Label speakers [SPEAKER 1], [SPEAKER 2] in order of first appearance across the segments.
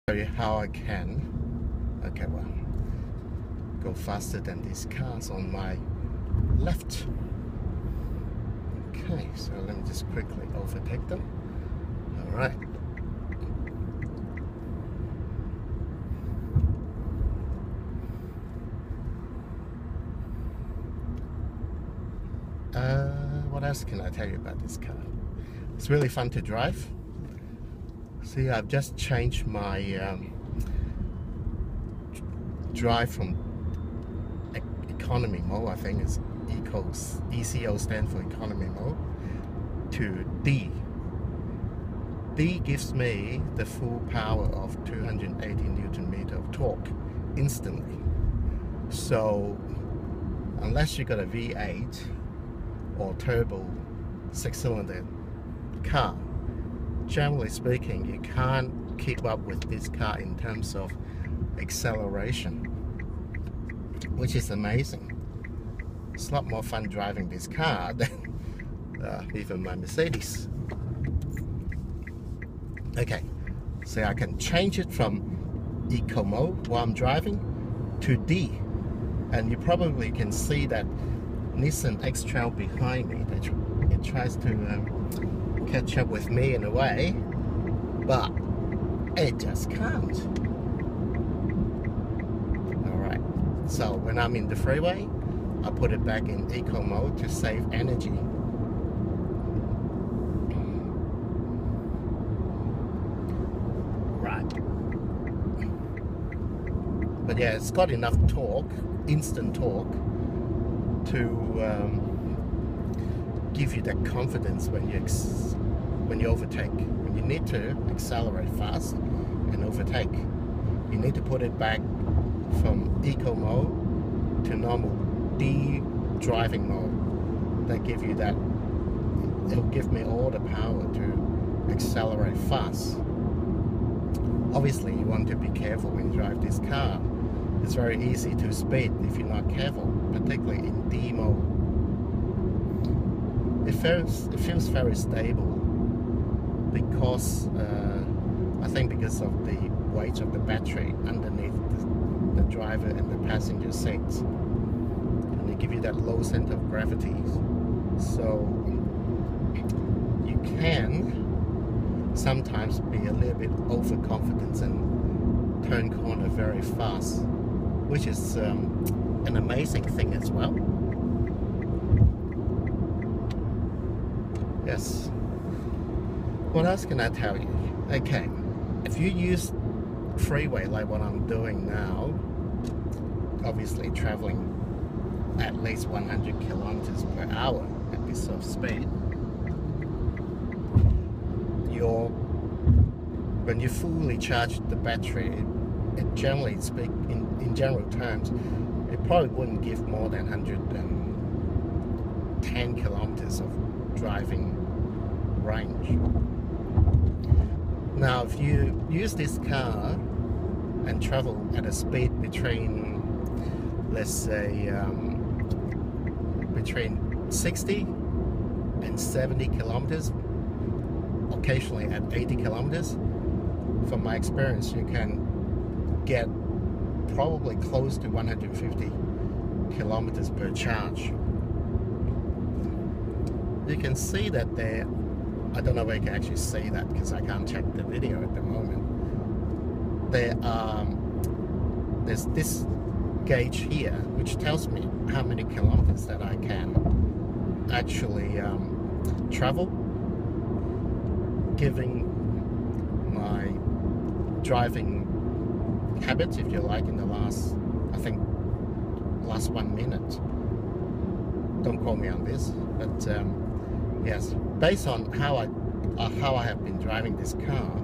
[SPEAKER 1] Show you how I can go faster than these cars on my left. Okay, so let me just quickly overtake them. All right. What else can I tell you about this car? It's really fun to drive. See, I've just changed my drive from economy mode, I think it's ECO stand for economy mode, to D. D gives me the full power of 280 Newton meter of torque instantly. So unless you got a V8 or turbo 6-cylinder car, generally speaking, you can't keep up with this car in terms of acceleration, which is amazing. It's a lot more fun driving this car than even my Mercedes. Okay, so I can change it from eco mode while I'm driving to D, and you probably can see that Nissan X-Trail behind me. It tries to catch up with me in a way, but it just can't. Alright, so when I'm in the freeway, I put it back in eco mode to save energy. Right. But yeah, it's got enough torque, instant torque, to give you that confidence when you overtake. When you need to accelerate fast and overtake, you need to put it back from eco mode to normal D driving mode. That give you that. It'll give me all the power to accelerate fast. Obviously, you want to be careful when you drive this car. It's very easy to speed if you're not careful, particularly in D mode. It feels very stable because I think because of the weight of the battery underneath the driver and the passenger seats, and they give you that low center of gravity, so you can sometimes be a little bit overconfident and turn corner very fast, which is an amazing thing as well. Yes. What else can I tell you? Okay, if you use freeway like what I'm doing now, obviously traveling at least 100 kilometers per hour at this sort of speed, when you fully charge the battery, it generally in general terms, it probably wouldn't give more than 110 kilometers of driving range. Now, if you use this car and travel at a speed between, let's say, between 60 and 70 kilometers, occasionally at 80 kilometers, from my experience, you can get probably close to 150 kilometers per charge. You can see that there, I don't know if you can actually see that because I can't check the video at the moment. There's this gauge here which tells me how many kilometers that I can actually travel, giving my driving habits, if you like, in the last 1 minute. Don't quote me on this, but yes, based on how I have been driving this car,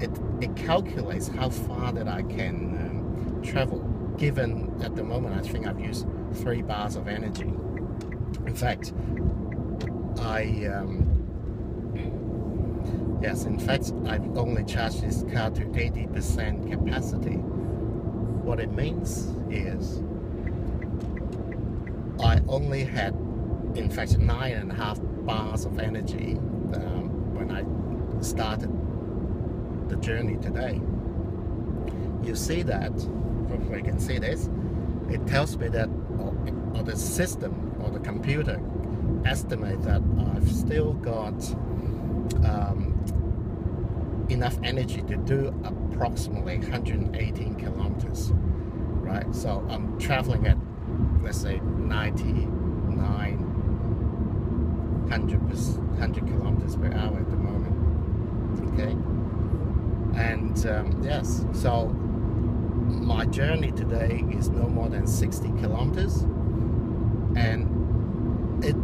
[SPEAKER 1] it calculates how far that I can travel. Given at the moment, I think I've used 3 bars of energy. In fact, I've only charged this car to 80% capacity. What it means is I only had, in fact, 9.5 bars of energy when I started the journey today, you see that, hopefully you can see this, it tells me that, or the system or the computer estimate that I've still got enough energy to do approximately 118 kilometers, right? So I'm traveling at, let's say, 100 kilometers per hour at the moment, okay? And yes, so my journey today is no more than 60 kilometers, and it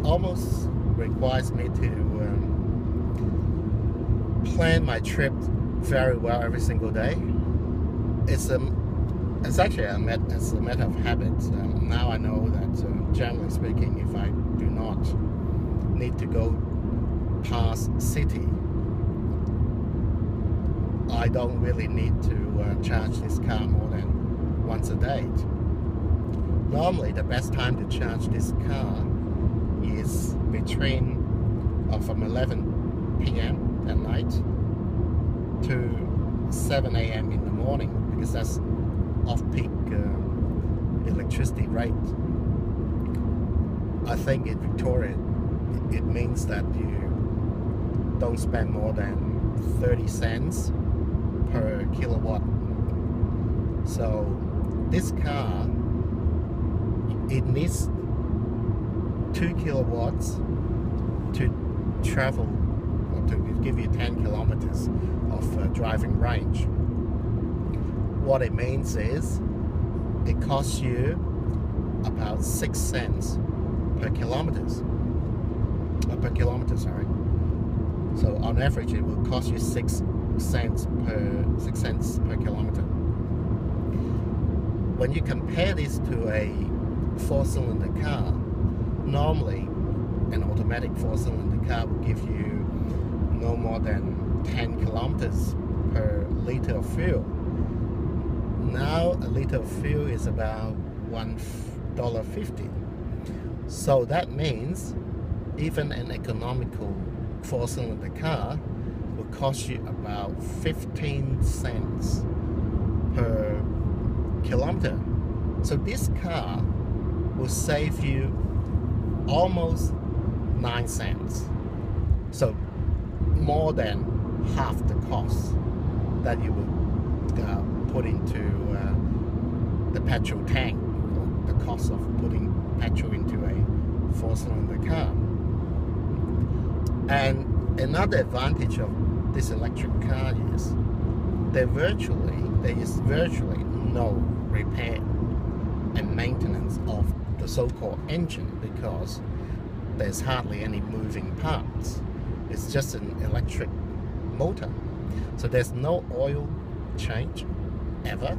[SPEAKER 1] almost requires me to plan my trip very well every single day. It's actually a matter of habit. Now I know that generally speaking, if I do not need to go past city, I don't really need to charge this car more than once a day. Normally, the best time to charge this car is between from 11 p.m. at night to 7 a.m. in the morning, because that's off-peak electricity rate. I think in Victoria, it means that you don't spend more than 30 cents per kilowatt. So this car, it needs 2 kilowatts to travel, or to give you 10 kilometers of driving range. What it means is it costs you about 6 cents per kilometer. So on average, it will cost you 6 cents per kilometer. When you compare this to a 4-cylinder car, normally an automatic 4-cylinder car will give you no more than 10 kilometers per liter of fuel. Now a liter of fuel is about $1.50. So that means even an economical 4-cylinder car will cost you about 15 cents per kilometer. So this car will save you almost 9 cents. So more than half the cost that you would put into the petrol tank, or the cost of putting petrol into a 4-cylinder car. And another advantage of this electric car is there is virtually no repair and maintenance of the so-called engine, because there's hardly any moving parts. It's just an electric motor. So there's no oil change ever,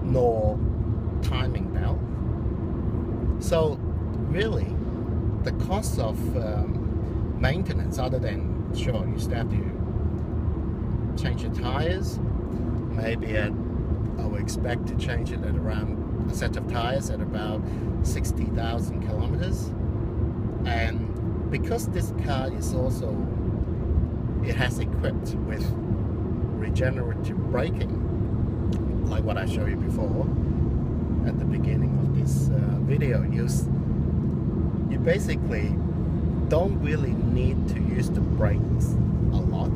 [SPEAKER 1] nor timing belt. So really, the cost of maintenance, other than, sure, you still have to change your tires, maybe I would expect to change it at around a set of tires at about 60,000 kilometers. And because this car is also, it has equipped with regenerative braking, like what I showed you before at the beginning of this video, you basically don't really need to use the brakes a lot.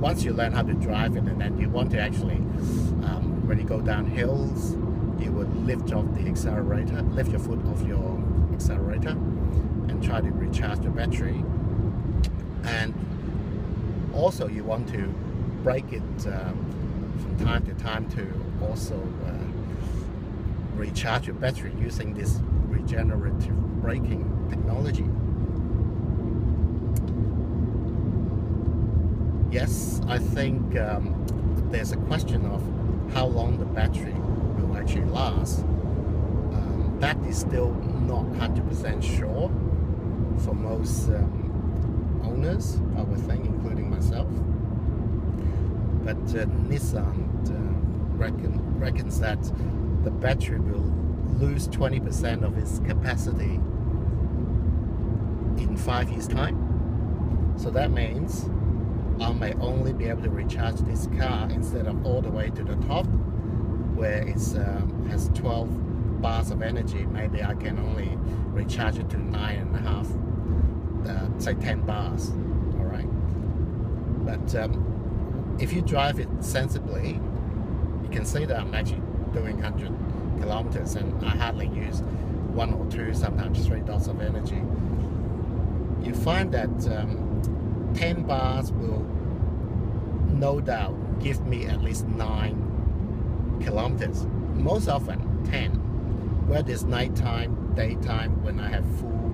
[SPEAKER 1] Once you learn how to drive it, and then you want to actually, when you go down hills, you would lift off the accelerator, lift your foot off your accelerator, and try to recharge the battery. And also you want to brake it from time to time to also recharge your battery using this regenerative braking technology. Yes, I think there's a question of how long the battery will actually last. That is still not 100% sure for most owners, I would think, including myself. But Nissan reckons that the battery will lose 20% of its capacity in 5 years' time. So that means I may only be able to recharge this car instead of all the way to the top where it has 12 bars of energy. Maybe I can only recharge it to 9.5, say 10 bars. All right, but if you drive it sensibly, you can see that I'm actually doing 100 kilometers and I hardly use 1 or 2, sometimes 3 dots of energy. You find that 10 bars will no doubt give me at least 9 kilometers. Most often 10, whether it's nighttime, daytime, when I have full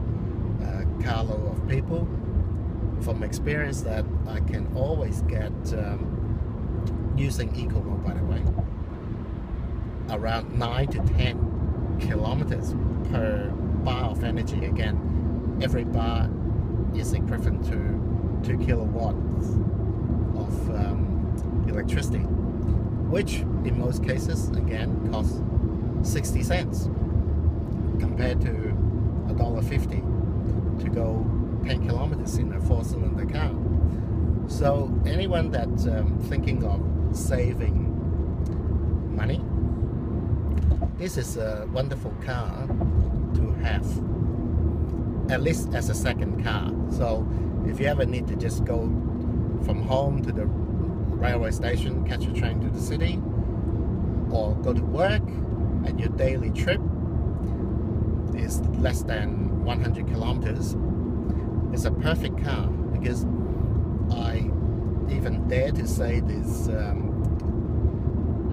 [SPEAKER 1] carload of people. From experience that I can always get, using economical, by the way, around 9 to 10 kilometers per bar of energy. Again, every bar is equivalent to 2 kilowatts of electricity, which in most cases again costs 60 cents compared to $1.50 to go 10 kilometers in a 4-cylinder car. So anyone that's thinking of saving money, this is a wonderful car to have, at least as a second car. So if you ever need to just go from home to the railway station, catch a train to the city, or go to work, and your daily trip is less than 100 kilometers, it's a perfect car. Because I even dare to say this,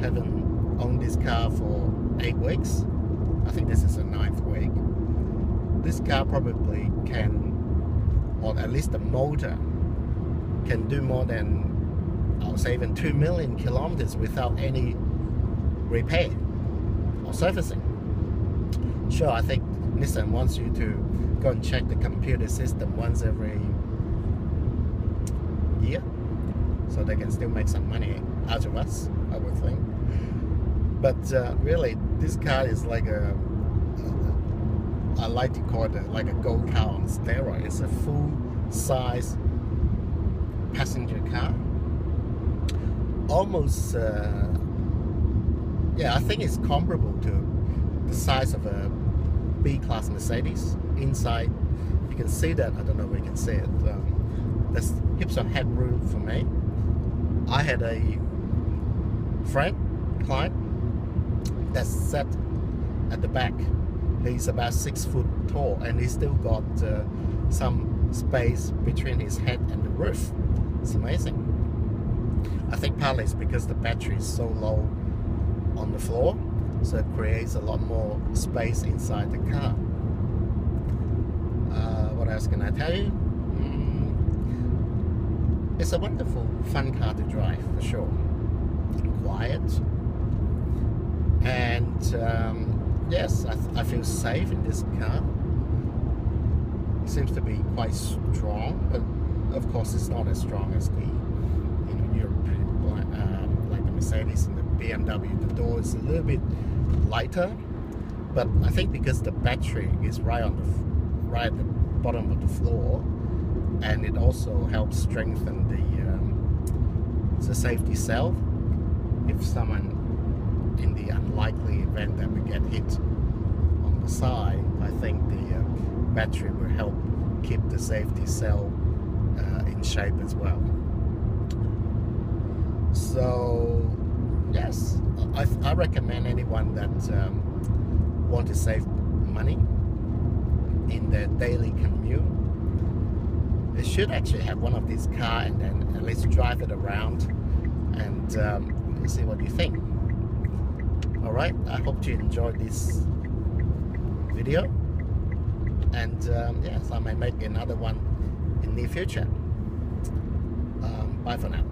[SPEAKER 1] having owned this car for 8 weeks, I think this is the 9th week, this car probably can, or at least the motor can do more than, I would say, even 2 million kilometers without any repair or servicing. Sure, I think Nissan wants you to go and check the computer system once every year, so they can still make some money out of us, I would think. But really, this car is like I like to call it like a gold car on steroids. It's a full-size passenger car. Almost, yeah, I think it's comparable to the size of a B-class Mercedes. Inside, you can see that, I don't know if you can see it, there's heaps of headroom for me. I had a client that sat at the back. He's about 6 foot tall and he's still got some space between his head and the roof. It's amazing. I think partly it's because the battery is so low on the floor, so it creates a lot more space inside the car. What else can I tell you? It's a wonderful, fun car to drive, for sure. Quiet. And yes, I feel safe in this car. It seems to be quite strong, but of course it's not as strong as the European, like the Mercedes and the BMW. The door is a little bit lighter, but I think because the battery is right at the bottom of the floor, and it also helps strengthen the safety cell. If someone, in the unlikely event that we get hit on the side, I think the battery will help keep the safety cell in shape as well. So yes, I recommend anyone that want to save money in their daily commute, they should actually have one of these cars and then at least drive it around and see what you think. Alright, I hope you enjoyed this video, and yes, I may make another one in the near future. Bye for now.